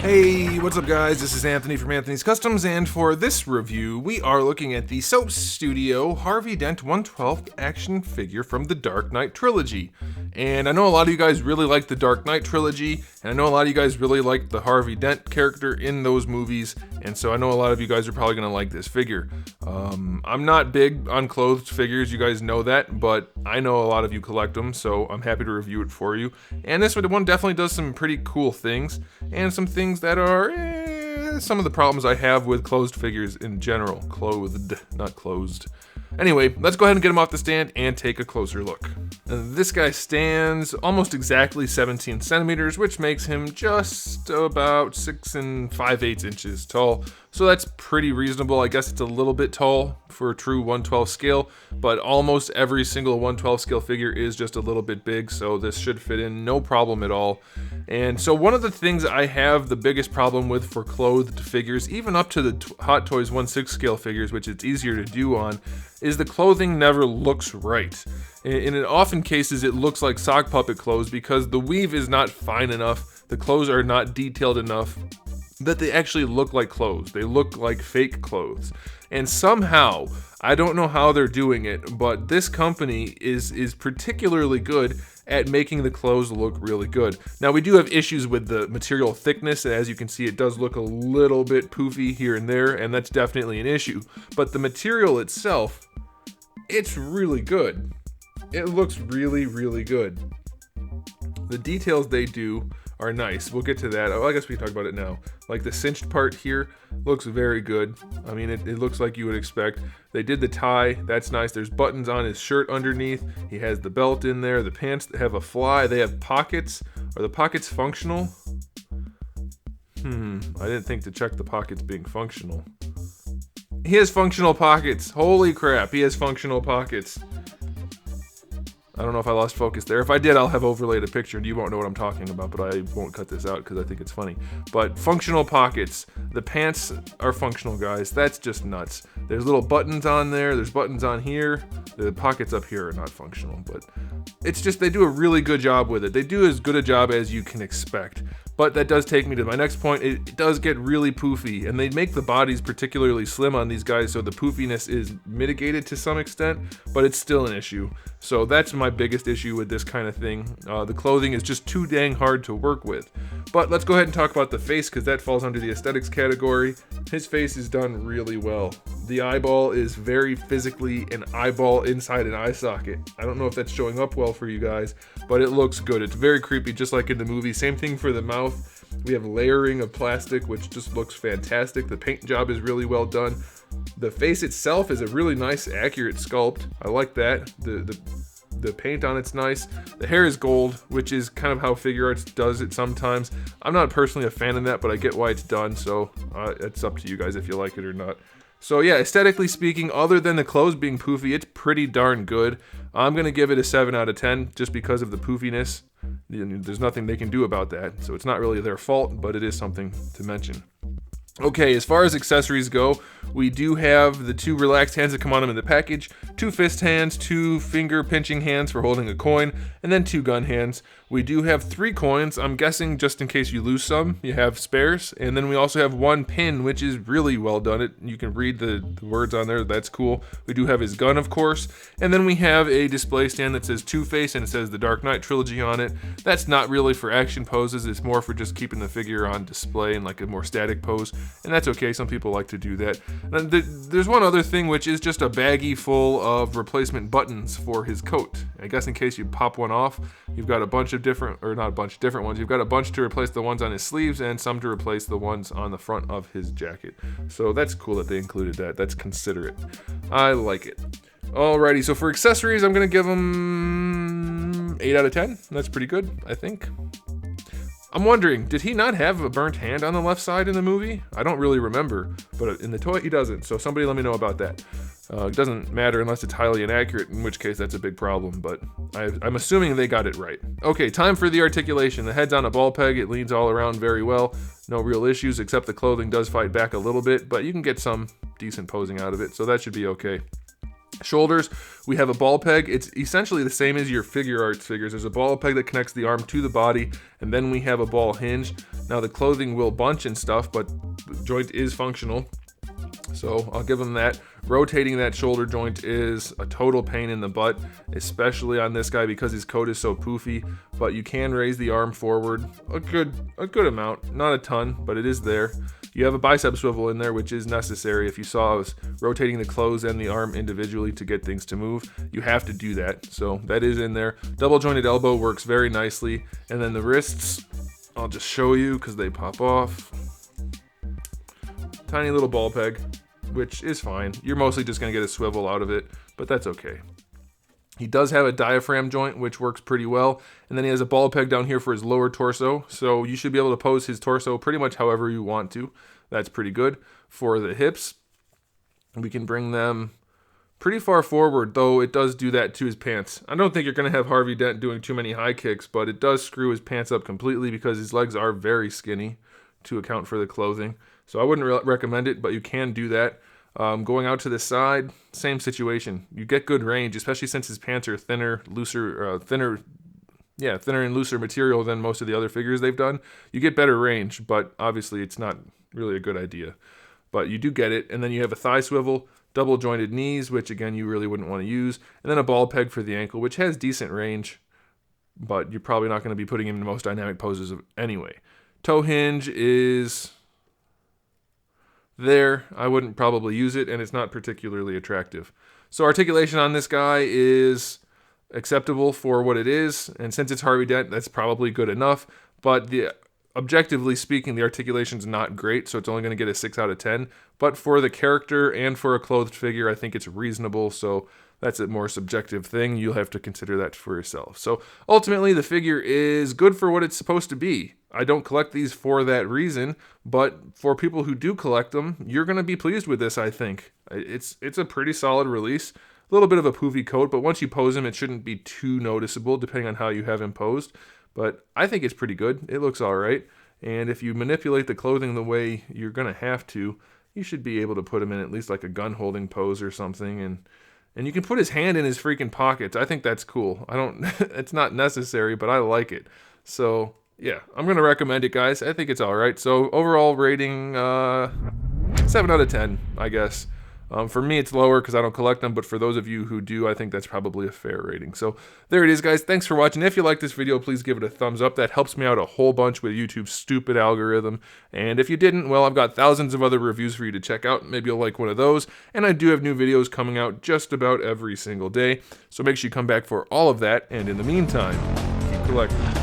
Hey, what's up guys? This is Anthony from Anthony's Customs, and for this review, we are looking at the Soap Studio Harvey Dent 1/12 action figure from the Dark Knight Trilogy. And I know a lot of you guys really like the Dark Knight Trilogy, and I know a lot of you guys really like the Harvey Dent character in those movies, and so I know a lot of you guys are probably going to like this figure. I'm not big on clothed figures, you guys know that, but I know a lot of you collect them, so I'm happy to review it for you. And this one definitely does some pretty cool things, and some things that are some of the problems I have with closed figures in general. Clothed, not closed. Anyway, let's go ahead and get him off the stand and take a closer look. This guy stands almost exactly 17 centimeters, which makes him just about 6 5/8 inches tall. So that's pretty reasonable. I guess it's a little bit tall for a true 1/12 scale, but almost every single 1/12 scale figure is just a little bit big, so this should fit in no problem at all. And so one of the things I have the biggest problem with for clothed figures, even up to the Hot Toys 1/6 scale figures, which it's easier to do on, is the clothing never looks right. In often cases, it looks like sock puppet clothes because the weave is not fine enough, the clothes are not detailed enough that they actually look like clothes. They look like fake clothes. And somehow, I don't know how they're doing it, but this company is particularly good at making the clothes look really good. Now, we do have issues with the material thickness. As you can see, it does look a little bit poofy here and there, and that's definitely an issue. But the material itself, it's really good. It looks really, really good. The details they do are nice. We'll get to that. Oh, I guess we can talk about it now. Like the cinched part here looks very good. I mean, it looks like you would expect. They did the tie. That's nice. There's buttons on his shirt underneath. He has the belt in there. The pants have a fly. They have pockets. Are the pockets functional? I didn't think to check the pockets being functional. He has functional pockets. Holy crap, he has functional pockets. I don't know if I lost focus there. If I did, I'll have overlaid a picture and you won't know what I'm talking about, but I won't cut this out because I think it's funny. But functional pockets. The pants are functional, guys. That's just nuts. There's little buttons on there. There's buttons on here. The pockets up here are not functional, but it's just they do a really good job with it. They do as good a job as you can expect. But that does take me to my next point. It does get really poofy, and they make the bodies particularly slim on these guys, so the poofiness is mitigated to some extent, but it's still an issue. So that's my biggest issue with this kind of thing. The clothing is just too dang hard to work with. But let's go ahead and talk about the face, because that falls under the aesthetics category. His face is done really well. The eyeball is very physically an eyeball inside an eye socket. I don't know if that's showing up well for you guys, but it looks good. It's very creepy, just like in the movie. Same thing for the mouth. We have layering of plastic, which just looks fantastic. The paint job is really well done. The face itself is a really nice, accurate sculpt. I like that. The paint on it's nice. The hair is gold, which is kind of how figure arts does it sometimes. I'm not personally a fan of that, but I get why it's done, so it's up to you guys if you like it or not. So yeah, aesthetically speaking, other than the clothes being poofy, it's pretty darn good. I'm going to give it a 7 out of 10 just because of the poofiness. There's nothing they can do about that, so it's not really their fault, but it is something to mention. Okay, as far as accessories go, we do have the 2 relaxed hands that come on them in the package, 2 fist hands, 2 finger pinching hands for holding a coin, and then 2 gun hands. We do have 3 coins. I'm guessing just in case you lose some, you have spares. And then we also have 1 pin, which is really well done. You can read the words on there. That's cool. We do have his gun, of course. And then we have a display stand that says Two-Face and it says the Dark Knight Trilogy on it. That's not really for action poses. It's more for just keeping the figure on display in like a more static pose. And that's okay. Some people like to do that. And there's one other thing, which is just a baggie full of replacement buttons for his coat. I guess in case you pop one off, you've got a bunch of different, or not a bunch of different ones, you've got a bunch to replace the ones on his sleeves and some to replace the ones on the front of his jacket. So that's cool that they included that. That's considerate. I like it. Alrighty, so for accessories, I'm going to give them 8 out of 10. That's pretty good, I think. I'm wondering, did he not have a burnt hand on the left side in the movie? I don't really remember, but in the toy he doesn't, so somebody let me know about that. It doesn't matter unless it's highly inaccurate, in which case that's a big problem, but I'm assuming they got it right. Okay, time for the articulation. The head's on a ball peg, it leans all around very well. No real issues, except the clothing does fight back a little bit, but you can get some decent posing out of it, so that should be okay. Shoulders, we have a ball peg. It's essentially the same as your figure arts figures. There's a ball peg that connects the arm to the body, and then we have a ball hinge. Now the clothing will bunch and stuff, but the joint is functional, so I'll give them that. Rotating that shoulder joint is a total pain in the butt, especially on this guy because his coat is so poofy, but you can raise the arm forward a good amount, not a ton, but it is there. You have a bicep swivel in there, which is necessary. If you saw I was rotating the clothes and the arm individually to get things to move, you have to do that. So that is in there. Double jointed elbow works very nicely. And then the wrists, I'll just show you because they pop off. Tiny little ball peg, which is fine. You're mostly just gonna get a swivel out of it, but that's okay. He does have a diaphragm joint, which works pretty well. And then he has a ball peg down here for his lower torso. So you should be able to pose his torso pretty much however you want to. That's pretty good. For the hips, we can bring them pretty far forward, though it does do that to his pants. I don't think you're going to have Harvey Dent doing too many high kicks, but it does screw his pants up completely because his legs are very skinny to account for the clothing. So I wouldn't recommend it, but you can do that. Going out to the side, same situation. You get good range, especially since his pants are thinner and looser material than most of the other figures they've done. You get better range, but obviously it's not really a good idea. But you do get it, and then you have a thigh swivel, double jointed knees, which again you really wouldn't want to use, and then a ball peg for the ankle, which has decent range, but you're probably not going to be putting him in the most dynamic poses anyway. Toe hinge is there. I wouldn't probably use it, and it's not particularly attractive. So articulation on this guy is acceptable for what it is, and since it's Harvey Dent, that's probably good enough, but objectively speaking, the articulation's not great, so it's only going to get a 6 out of 10, but for the character and for a clothed figure, I think it's reasonable, so that's a more subjective thing. You'll have to consider that for yourself. So ultimately, the figure is good for what it's supposed to be. I don't collect these for that reason, but for people who do collect them, you're going to be pleased with this, I think. It's a pretty solid release. A little bit of a poofy coat, but once you pose him, it shouldn't be too noticeable, depending on how you have him posed. But I think it's pretty good. It looks all right. And if you manipulate the clothing the way you're going to have to, you should be able to put him in at least like a gun-holding pose or something, and you can put his hand in his freaking pockets. I think that's cool. It's not necessary, but I like it. So, yeah, I'm going to recommend it, guys. I think it's all right. So, overall rating, 7 out of 10, I guess. For me, it's lower because I don't collect them, but for those of you who do, I think that's probably a fair rating. So, there it is, guys. Thanks for watching. If you like this video, please give it a thumbs up. That helps me out a whole bunch with YouTube's stupid algorithm. And if you didn't, well, I've got thousands of other reviews for you to check out. Maybe you'll like one of those. And I do have new videos coming out just about every single day. So make sure you come back for all of that. And in the meantime, keep collecting.